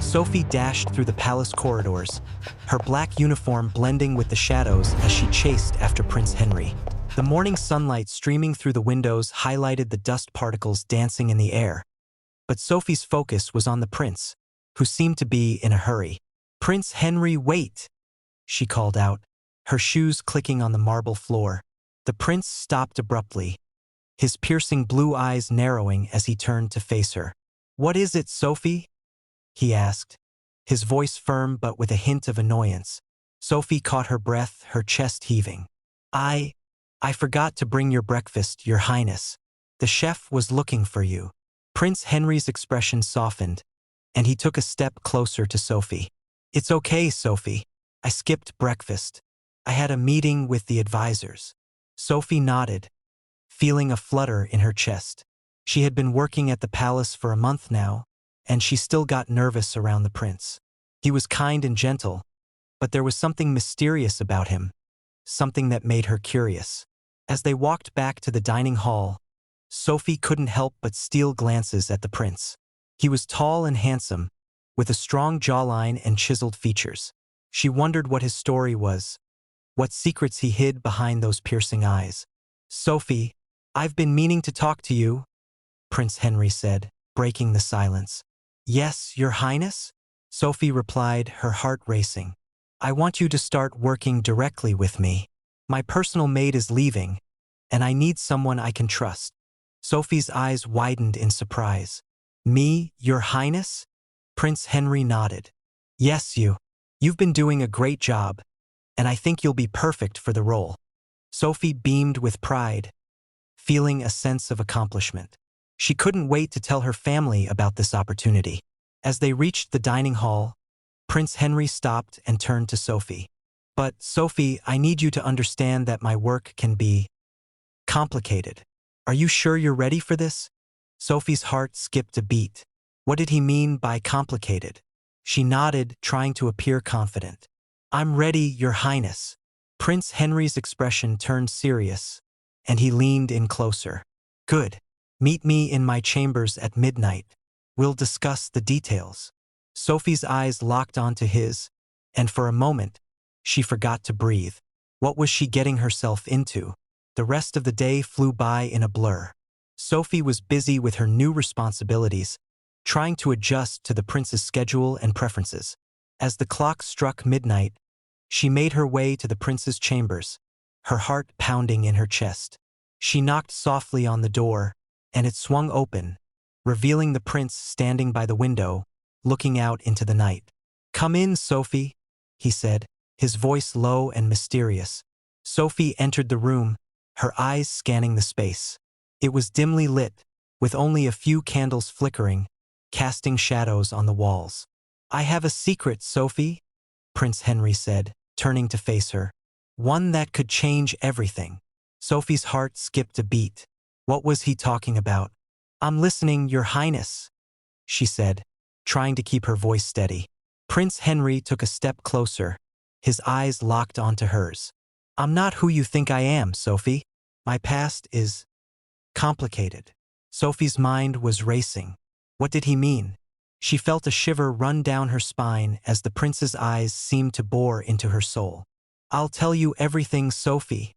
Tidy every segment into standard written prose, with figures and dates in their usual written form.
Sophie dashed through the palace corridors, her black uniform blending with the shadows as she chased after Prince Henry. The morning sunlight streaming through the windows highlighted the dust particles dancing in the air. But Sophie's focus was on the prince, who seemed to be in a hurry. "Prince Henry, wait!" she called out, her shoes clicking on the marble floor. The prince stopped abruptly, his piercing blue eyes narrowing as he turned to face her. "What is it, Sophie?" he asked, his voice firm but with a hint of annoyance. Sophie caught her breath, her chest heaving. I forgot to bring your breakfast, Your Highness. The chef was looking for you." Prince Henry's expression softened, and he took a step closer to Sophie. "It's okay, Sophie. I skipped breakfast. I had a meeting with the advisors." Sophie nodded, feeling a flutter in her chest. She had been working at the palace for a month now, and she still got nervous around the prince. He was kind and gentle, but there was something mysterious about him, something that made her curious. As they walked back to the dining hall, Sophie couldn't help but steal glances at the prince. He was tall and handsome, with a strong jawline and chiseled features. She wondered what his story was, what secrets he hid behind those piercing eyes. "Sophie, I've been meaning to talk to you," Prince Henry said, breaking the silence. "Yes, Your Highness?" Sophie replied, her heart racing. "I want you to start working directly with me. My personal maid is leaving, and I need someone I can trust." Sophie's eyes widened in surprise. "Me, Your Highness?" Prince Henry nodded. "Yes, you. You've been doing a great job, and I think you'll be perfect for the role." Sophie beamed with pride, feeling a sense of accomplishment. She couldn't wait to tell her family about this opportunity. As they reached the dining hall, Prince Henry stopped and turned to Sophie. "But, Sophie, I need you to understand that my work can be complicated. Are you sure you're ready for this?" Sophie's heart skipped a beat. What did he mean by complicated? She nodded, trying to appear confident. "I'm ready, Your Highness." Prince Henry's expression turned serious, and he leaned in closer. "Good. Meet me in my chambers at midnight. We'll discuss the details." Sophie's eyes locked onto his, and for a moment, she forgot to breathe. What was she getting herself into? The rest of the day flew by in a blur. Sophie was busy with her new responsibilities, trying to adjust to the prince's schedule and preferences. As the clock struck midnight, she made her way to the prince's chambers, her heart pounding in her chest. She knocked softly on the door, and it swung open, revealing the prince standing by the window, looking out into the night. "Come in, Sophie," he said, his voice low and mysterious. Sophie entered the room, her eyes scanning the space. It was dimly lit, with only a few candles flickering, casting shadows on the walls. "I have a secret, Sophie," Prince Henry said, turning to face her. "One that could change everything." Sophie's heart skipped a beat. What was he talking about? "I'm listening, Your Highness," she said, trying to keep her voice steady. Prince Henry took a step closer, his eyes locked onto hers. "I'm not who you think I am, Sophie. My past is complicated." Sophie's mind was racing. What did he mean? She felt a shiver run down her spine as the prince's eyes seemed to bore into her soul. "I'll tell you everything, Sophie,"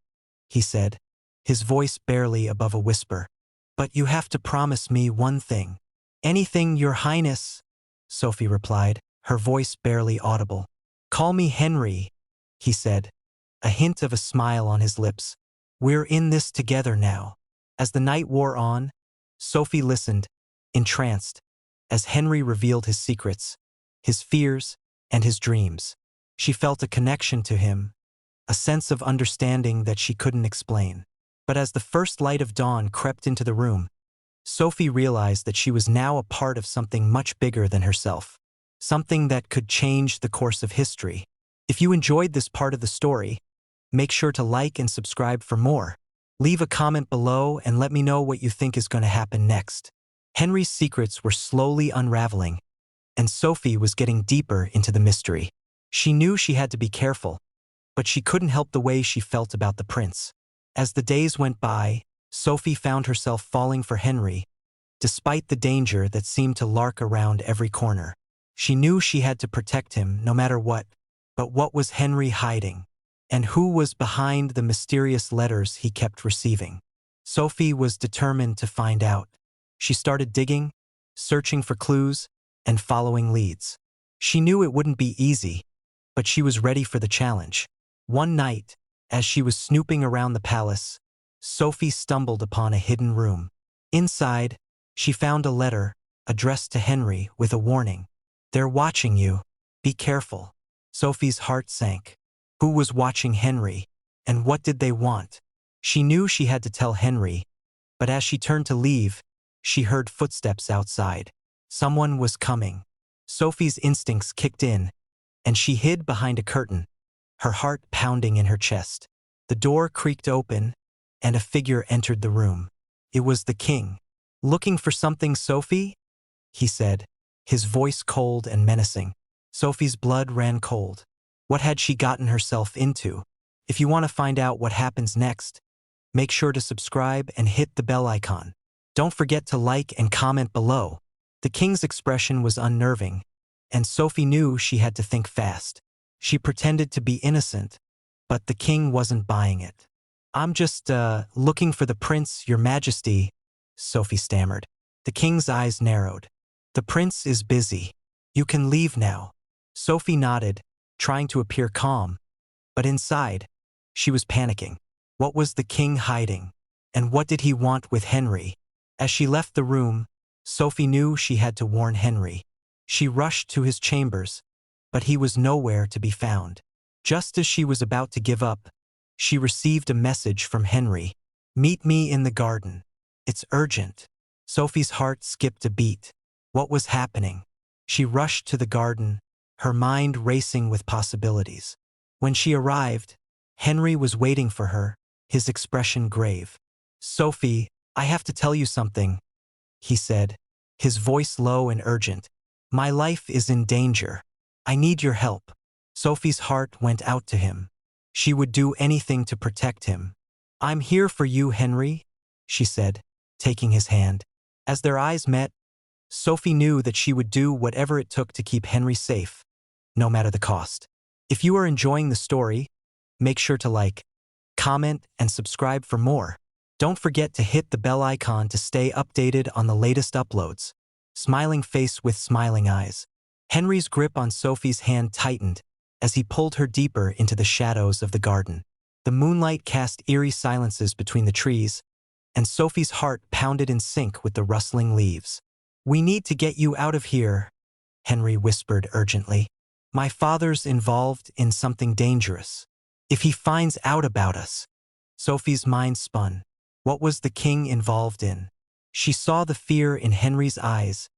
he said, his voice barely above a whisper. "But you have to promise me one thing." "Anything, Your Highness," Sophie replied, her voice barely audible. "Call me Henry," he said, a hint of a smile on his lips. "We're in this together now." As the night wore on, Sophie listened, entranced, as Henry revealed his secrets, his fears, and his dreams. She felt a connection to him, a sense of understanding that she couldn't explain. But as the first light of dawn crept into the room, Sophie realized that she was now a part of something much bigger than herself, something that could change the course of history. If you enjoyed this part of the story, make sure to like and subscribe for more. Leave a comment below and let me know what you think is going to happen next. Henry's secrets were slowly unraveling, and Sophie was getting deeper into the mystery. She knew she had to be careful, but she couldn't help the way she felt about the prince. As the days went by, Sophie found herself falling for Henry, despite the danger that seemed to lurk around every corner. She knew she had to protect him no matter what. But what was Henry hiding? And who was behind the mysterious letters he kept receiving? Sophie was determined to find out. She started digging, searching for clues, and following leads. She knew it wouldn't be easy, but she was ready for the challenge. One night, as she was snooping around the palace, Sophie stumbled upon a hidden room. Inside, she found a letter addressed to Henry with a warning. "They're watching you. Be careful." Sophie's heart sank. Who was watching Henry? And what did they want? She knew she had to tell Henry, but as she turned to leave, she heard footsteps outside. Someone was coming. Sophie's instincts kicked in, and she hid behind a curtain, her heart pounding in her chest. The door creaked open, and a figure entered the room. It was the king. "Looking for something, Sophie?" he said, his voice cold and menacing. Sophie's blood ran cold. What had she gotten herself into? If you want to find out what happens next, make sure to subscribe and hit the bell icon. Don't forget to like and comment below. The king's expression was unnerving, and Sophie knew she had to think fast. She pretended to be innocent, but the king wasn't buying it. "I'm just, looking for the prince, your majesty," Sophie stammered. The king's eyes narrowed. "The prince is busy. You can leave now." Sophie nodded, trying to appear calm, but inside, she was panicking. What was the king hiding? And what did he want with Henry? As she left the room, Sophie knew she had to warn Henry. She rushed to his chambers, but he was nowhere to be found. Just as she was about to give up, she received a message from Henry. "Meet me in the garden. It's urgent." Sophie's heart skipped a beat. What was happening? She rushed to the garden, her mind racing with possibilities. When she arrived, Henry was waiting for her, his expression grave. "Sophie, I have to tell you something," he said, his voice low and urgent. "My life is in danger. I need your help." Sophie's heart went out to him. She would do anything to protect him. "I'm here for you, Henry," she said, taking his hand. As their eyes met, Sophie knew that she would do whatever it took to keep Henry safe, no matter the cost. If you are enjoying the story, make sure to like, comment, and subscribe for more. Don't forget to hit the bell icon to stay updated on the latest uploads. Smiling face with smiling eyes. Henry's grip on Sophie's hand tightened as he pulled her deeper into the shadows of the garden. The moonlight cast eerie silences between the trees, and Sophie's heart pounded in sync with the rustling leaves. "We need to get you out of here," Henry whispered urgently. "My father's involved in something dangerous. If he finds out about us..." Sophie's mind spun. What was the king involved in? She saw the fear in Henry's eyes,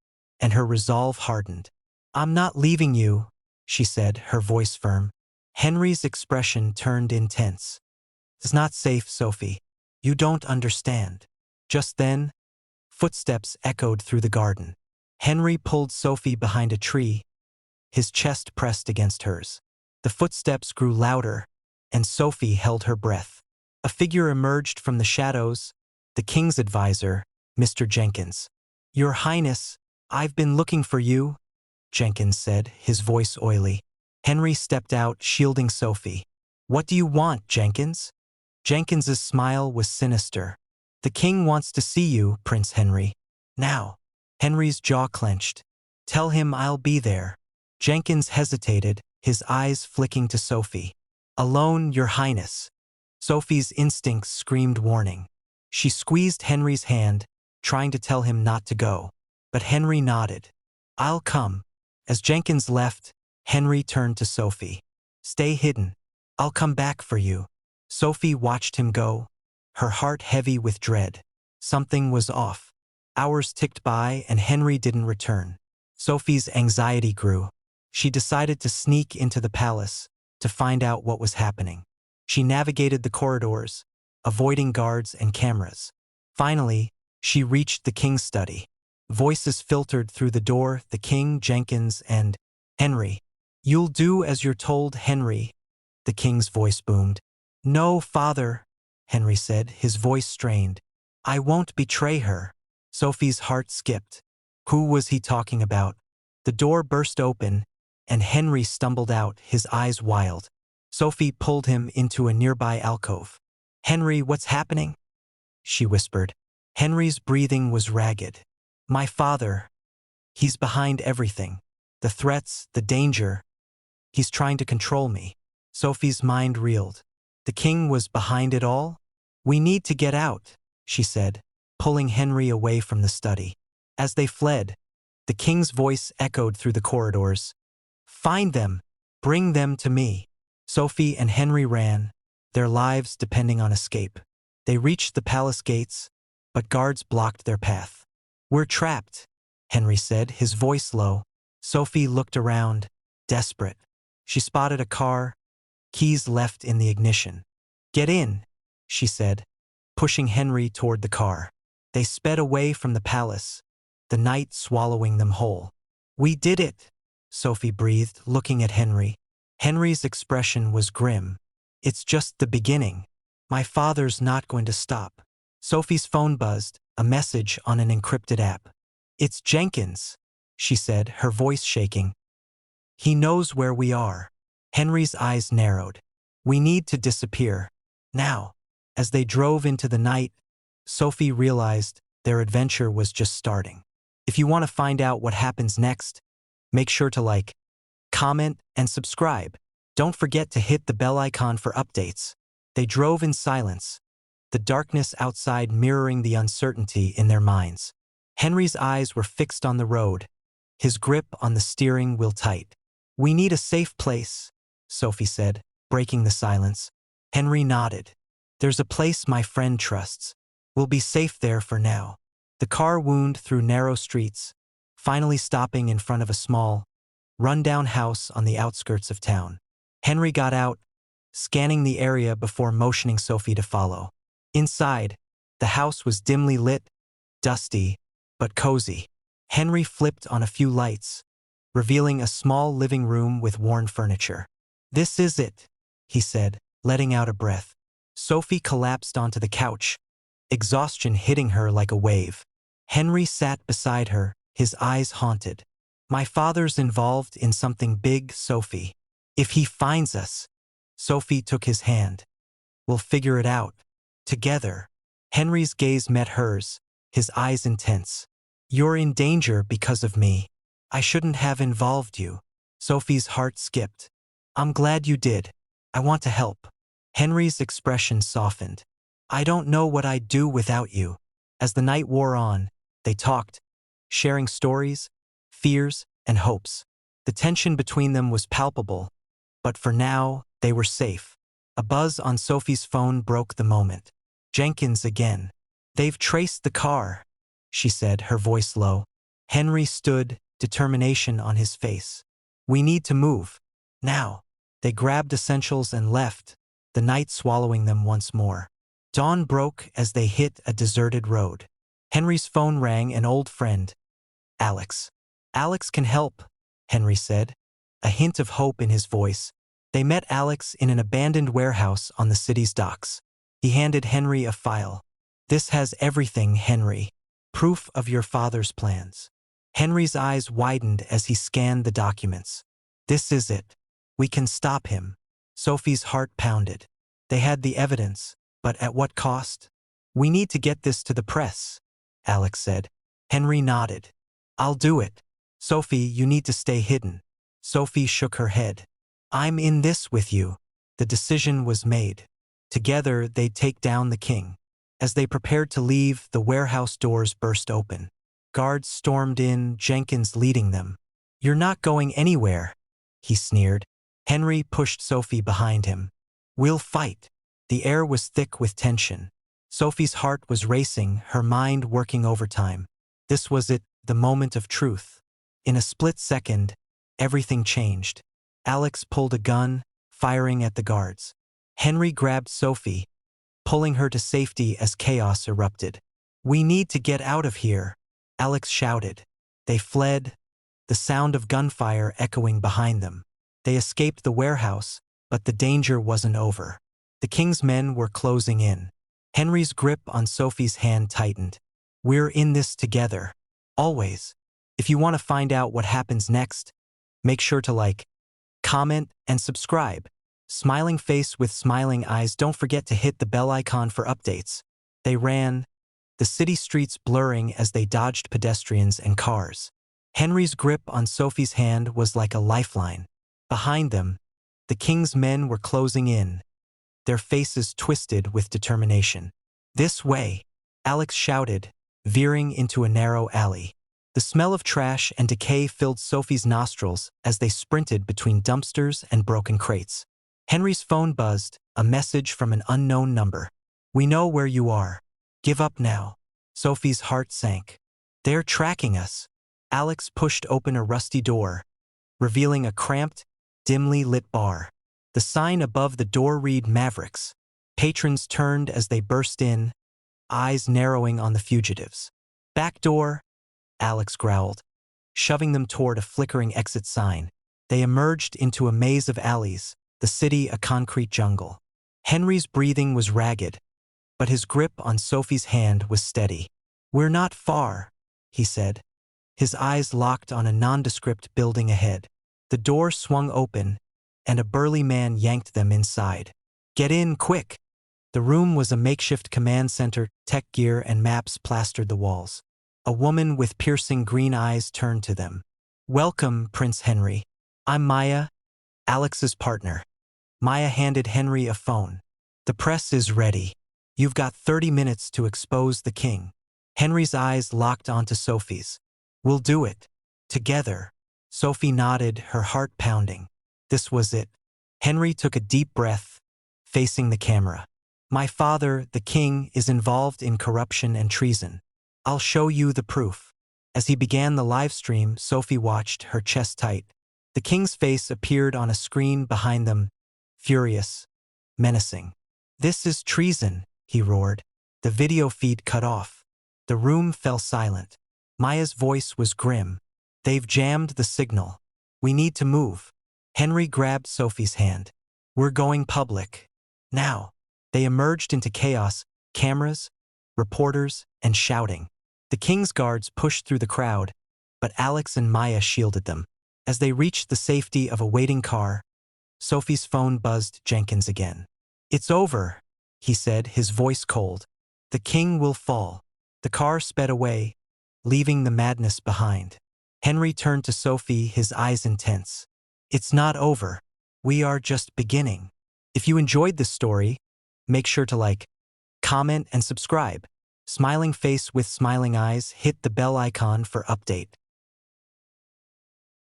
and her resolve hardened. "I'm not leaving you," she said, her voice firm. Henry's expression turned intense. "It's not safe, Sophie. You don't understand." Just then, footsteps echoed through the garden. Henry pulled Sophie behind a tree, his chest pressed against hers. The footsteps grew louder, and Sophie held her breath. A figure emerged from the shadows, the king's advisor, Mr. Jenkins. "Your Highness, I've been looking for you," Jenkins said, his voice oily. Henry stepped out, shielding Sophie. "What do you want, Jenkins?" Jenkins's smile was sinister. "The king wants to see you, Prince Henry. Now." Henry's jaw clenched. "Tell him I'll be there." Jenkins hesitated, his eyes flicking to Sophie. "Alone, Your Highness." Sophie's instincts screamed warning. She squeezed Henry's hand, trying to tell him not to go. But Henry nodded. "I'll come." As Jenkins left, Henry turned to Sophie. "Stay hidden. I'll come back for you." Sophie watched him go, her heart heavy with dread. Something was off. Hours ticked by and Henry didn't return. Sophie's anxiety grew. She decided to sneak into the palace to find out what was happening. She navigated the corridors, avoiding guards and cameras. Finally, she reached the king's study. Voices filtered through the door, the king, Jenkins, and Henry. "You'll do as you're told, Henry," the king's voice boomed. "No, father," Henry said, his voice strained. "I won't betray her." Sophie's heart skipped. Who was he talking about? The door burst open, and Henry stumbled out, his eyes wild. Sophie pulled him into a nearby alcove. "Henry, what's happening?" she whispered. Henry's breathing was ragged. "My father. He's behind everything. The threats, the danger. He's trying to control me." Sophie's mind reeled. The king was behind it all? "We need to get out," she said, pulling Henry away from the study. As they fled, the king's voice echoed through the corridors. "Find them! Bring them to me!" Sophie and Henry ran, their lives depending on escape. They reached the palace gates, but guards blocked their path. "We're trapped," Henry said, his voice low. Sophie looked around, desperate. She spotted a car, keys left in the ignition. "Get in," she said, pushing Henry toward the car. They sped away from the palace, the night swallowing them whole. "We did it," Sophie breathed, looking at Henry. Henry's expression was grim. "It's just the beginning. My father's not going to stop." Sophie's phone buzzed, a message on an encrypted app. "It's Jenkins," she said, her voice shaking. "He knows where we are." Henry's eyes narrowed. "We need to disappear. Now." As they drove into the night, Sophie realized their adventure was just starting. If you want to find out what happens next, make sure to like, comment, and subscribe. Don't forget to hit the bell icon for updates. They drove in silence, the darkness outside mirroring the uncertainty in their minds. Henry's eyes were fixed on the road, his grip on the steering wheel tight. "We need a safe place," Sophie said, breaking the silence. Henry nodded. "There's a place my friend trusts. We'll be safe there for now." The car wound through narrow streets, finally stopping in front of a small, run-down house on the outskirts of town. Henry got out, scanning the area before motioning Sophie to follow. Inside, the house was dimly lit, dusty, but cozy. Henry flipped on a few lights, revealing a small living room with worn furniture. "This is it," he said, letting out a breath. Sophie collapsed onto the couch, exhaustion hitting her like a wave. Henry sat beside her, his eyes haunted. "My father's involved in something big, Sophie. If he finds us..." Sophie took his hand. "We'll figure it out. Together." Henry's gaze met hers, his eyes intense. "You're in danger because of me. I shouldn't have involved you." Sophie's heart skipped. "I'm glad you did. I want to help." Henry's expression softened. "I don't know what I'd do without you." As the night wore on, they talked, sharing stories, fears, and hopes. The tension between them was palpable, but for now, they were safe. A buzz on Sophie's phone broke the moment. "Jenkins again. They've traced the car," she said, her voice low. Henry stood, determination on his face. "We need to move. Now." They grabbed essentials and left, the night swallowing them once more. Dawn broke as they hit a deserted road. Henry's phone rang, an old friend, Alex. "Alex can help," Henry said, a hint of hope in his voice. They met Alex in an abandoned warehouse on the city's docks. He handed Henry a file. "This has everything, Henry. Proof of your father's plans." Henry's eyes widened as he scanned the documents. "This is it. We can stop him." Sophie's heart pounded. They had the evidence, but at what cost? "We need to get this to the press," Alex said. Henry nodded. "I'll do it." "Sophie, you need to stay hidden." Sophie shook her head. "I'm in this with you." The decision was made. Together, they'd take down the king. As they prepared to leave, the warehouse doors burst open. Guards stormed in, Jenkins leading them. "You're not going anywhere," he sneered. Henry pushed Sophie behind him. "We'll fight." The air was thick with tension. Sophie's heart was racing, her mind working overtime. This was it, the moment of truth. In a split second, everything changed. Alex pulled a gun, firing at the guards. Henry grabbed Sophie, pulling her to safety as chaos erupted. "We need to get out of here," Alex shouted. They fled, the sound of gunfire echoing behind them. They escaped the warehouse, but the danger wasn't over. The king's men were closing in. Henry's grip on Sophie's hand tightened. "We're in this together. Always. If you want to find out what happens next, make sure to like, comment, and subscribe. Smiling face with smiling eyes, don't forget to hit the bell icon for updates. They ran, the city streets blurring as they dodged pedestrians and cars. Henry's grip on Sophie's hand was like a lifeline. Behind them, the king's men were closing in, their faces twisted with determination. "This way," Alex shouted, veering into a narrow alley. The smell of trash and decay filled Sophie's nostrils as they sprinted between dumpsters and broken crates. Henry's phone buzzed, a message from an unknown number. "We know where you are. Give up now." Sophie's heart sank. "They're tracking us." Alex pushed open a rusty door, revealing a cramped, dimly lit bar. The sign above the door read Mavericks. Patrons turned as they burst in, eyes narrowing on the fugitives. "Back door," Alex growled, shoving them toward a flickering exit sign. They emerged into a maze of alleys, the city a concrete jungle. Henry's breathing was ragged, but his grip on Sophie's hand was steady. "We're not far," he said. His eyes locked on a nondescript building ahead. The door swung open, and a burly man yanked them inside. "Get in, quick!" The room was a makeshift command center, tech gear and maps plastered the walls. A woman with piercing green eyes turned to them. "Welcome, Prince Henry. I'm Maya, Alex's partner." Maya handed Henry a phone. "The press is ready. You've got 30 minutes to expose the king." Henry's eyes locked onto Sophie's. "We'll do it. Together." Sophie nodded, her heart pounding. This was it. Henry took a deep breath, facing the camera. "My father, the king, is involved in corruption and treason. I'll show you the proof." As he began the live stream, Sophie watched, her chest tight. The king's face appeared on a screen behind them, furious, menacing. "This is treason," he roared. The video feed cut off. The room fell silent. Maya's voice was grim. "They've jammed the signal. We need to move." Henry grabbed Sophie's hand. "We're going public. Now." They emerged into chaos, cameras, reporters, and shouting. The king's guards pushed through the crowd, but Alex and Maya shielded them. As they reached the safety of a waiting car, Sophie's phone buzzed Jenkins again. "It's over," he said, his voice cold. "The king will fall." The car sped away, leaving the madness behind. Henry turned to Sophie, his eyes intense. "It's not over. We are just beginning." If you enjoyed this story, make sure to like, comment, and subscribe. Smiling face with smiling eyes, hit the bell icon for update.